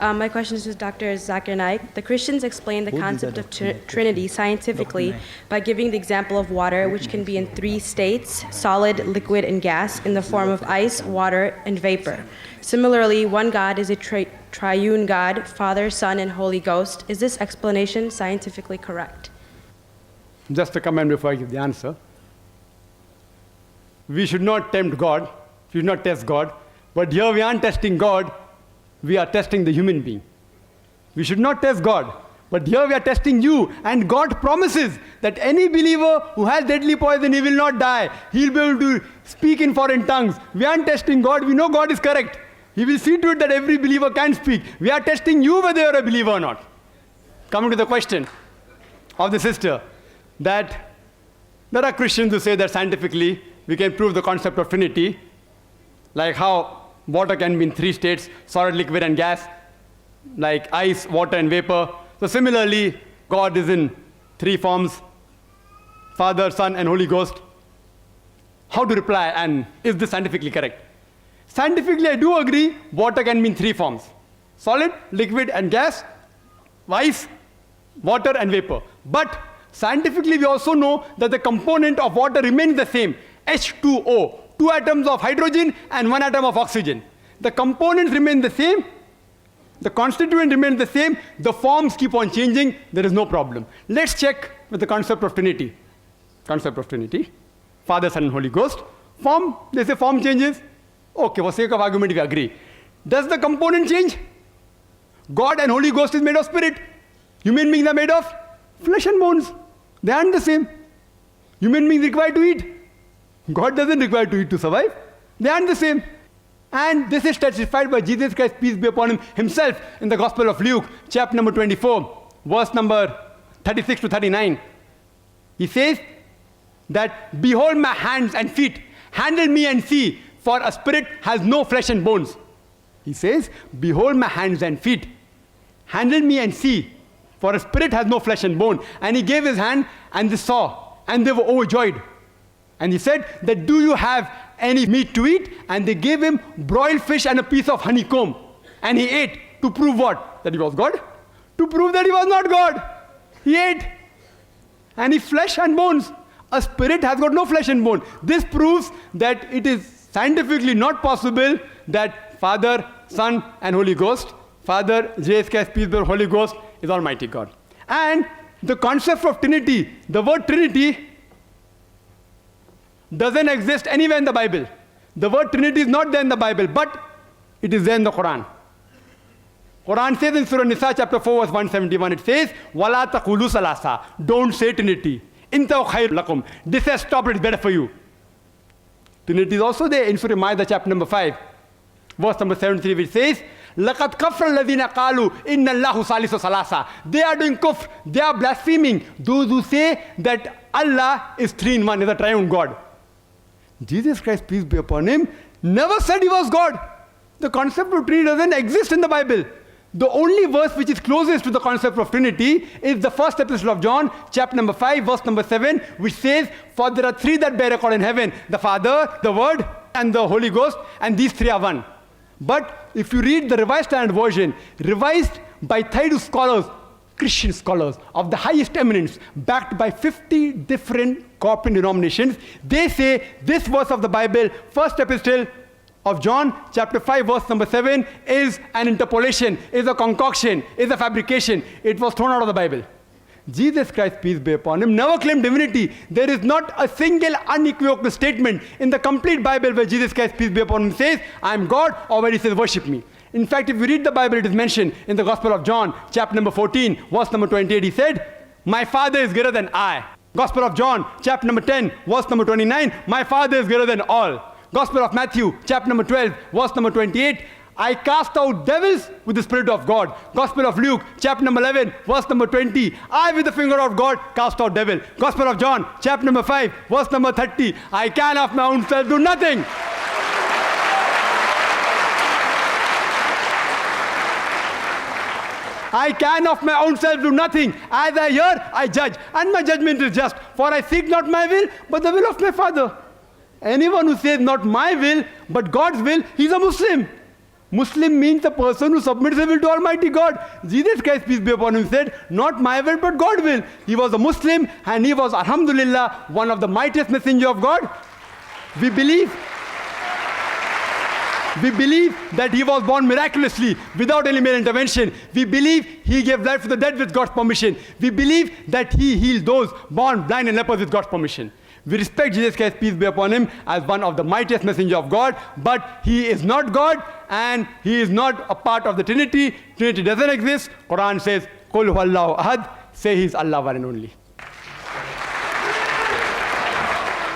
My question is to Dr. Zakir Naik. The Christians explain the concept of Trinity scientifically by giving the example of water, which can be in 3 states, solid, liquid, and gas, in the form of ice, water, and vapor. Similarly, one God is a triune God, Father, Son, and Holy Ghost. Is this explanation scientifically correct? Just a comment before I give the answer. We should not tempt God, we should not test God, but here we aren't testing God, we are testing the human being. We should not test God, but here we are testing you, and God promises that any believer who has deadly poison, he will not die. He'll be able to speak in foreign tongues. We aren't testing God, we know God is correct. He will see to it that every believer can speak. We are testing you whether you're a believer or not. Coming to the question of the sister, that there are Christians who say that scientifically we can prove the concept of Trinity, like how water can be in 3 states, solid, liquid, and gas, like ice, water, and vapor. So similarly, God is in 3 forms, Father, Son, and Holy Ghost. How to reply, and is this scientifically correct? Scientifically, I do agree, water can be in 3 forms, solid, liquid, and gas, ice, water, and vapor. But scientifically, we also know that the component of water remains the same, H2O, 2 atoms of hydrogen and 1 atom of oxygen. The components remain the same, the constituent remains the same, the forms keep on changing, there is no problem. Let's check with the concept of Trinity. Concept of Trinity, Father, Son, and Holy Ghost. Form, they say form changes. Okay, for sake of argument, we agree. Does the component change? God and Holy Ghost is made of spirit. Human beings are made of flesh and bones. They aren't the same. Human beings require to eat. God doesn't require to eat to survive. They aren't the same. And this is testified by Jesus Christ, peace be upon him, himself in the Gospel of Luke, chapter number 24, verse number 36 to 39. He says that, behold my hands and feet, handle me and see, for a spirit has no flesh and bones. He says, behold my hands and feet, handle me and see, for a spirit has no flesh and bone. And he gave his hand, and they saw, and they were overjoyed. And he said that, do you have any meat to eat? And they gave him broiled fish and a piece of honeycomb. And he ate. To prove what? That he was God? To prove that he was not God. He ate. And he's flesh and bones. A spirit has got no flesh and bone. This proves that it is scientifically not possible that Father, Son, and Holy Ghost, Father, Jesus Christ, peace be upon Holy Ghost, is Almighty God. And the concept of Trinity, the word Trinity, doesn't exist anywhere in the Bible. The word Trinity is not there in the Bible, but it is there in the Qur'an. Qur'an says in Surah Nisa chapter 4 verse 171, it says, وَلَا تَقُولُوا ثَلَاثَةً. Don't say Trinity. إِنْتَوْ خَيْرٌ لَكُمْ. This has stopped, it's better for you. Trinity is also there in Surah Maidal chapter number 5, verse number 73, which says, لَقَدْ كَفْرَ الَّذِينَ قَالُوا إِنَّ اللَّهُ ثَالِثُ ثَلَاثَةٍ. They are doing kufr, they are blaspheming, those who say that Allah is 3 in 1, is a triune God. Jesus Christ, peace be upon him, never said he was God. The concept of Trinity doesn't exist in the Bible. The only verse which is closest to the concept of Trinity is the first epistle of John, chapter number 5, verse number 7, which says, for there are 3 that bear record in heaven, the Father, the Word, and the Holy Ghost, and these 3 are one. But if you read the Revised Standard Version, revised by Thaidu scholars, Christian scholars of the highest eminence, backed by 50 different corporate denominations, they say this verse of the Bible, first epistle of John, chapter 5, verse number 7, is an interpolation, is a concoction, is a fabrication. It was thrown out of the Bible. Jesus Christ, peace be upon him, never claimed divinity. There is not a single unequivocal statement in the complete Bible where Jesus Christ, peace be upon him, says, I am God, or where he says, worship me. In fact, if you read the Bible, it is mentioned in the Gospel of John, chapter number 14, verse number 28, he said, my Father is greater than I. Gospel of John, chapter number 10, verse number 29, my Father is greater than all. Gospel of Matthew, chapter number 12, verse number 28, I cast out devils with the Spirit of God. Gospel of Luke, chapter number 11, verse number 20, I with the finger of God cast out devil. Gospel of John, chapter number 5, verse number 30, I can of my own self do nothing. I can of my own self do nothing. As I hear, I judge. And my judgment is just. For I seek not my will, but the will of my Father. Anyone who says not my will, but God's will, he's a Muslim. Muslim means a person who submits his will to Almighty God. Jesus Christ, peace be upon him, said, not my will, but God's will. He was a Muslim, and he was, alhamdulillah, one of the mightiest messengers of God. We believe that he was born miraculously, without any male intervention. We believe he gave life to the dead with God's permission. We believe that he healed those born blind and lepers with God's permission. We respect Jesus Christ, peace be upon him, as one of the mightiest messengers of God, but he is not God, and he is not a part of the Trinity. Trinity doesn't exist. Qur'an says, Qul huwallahu ahad, say he is Allah one and only.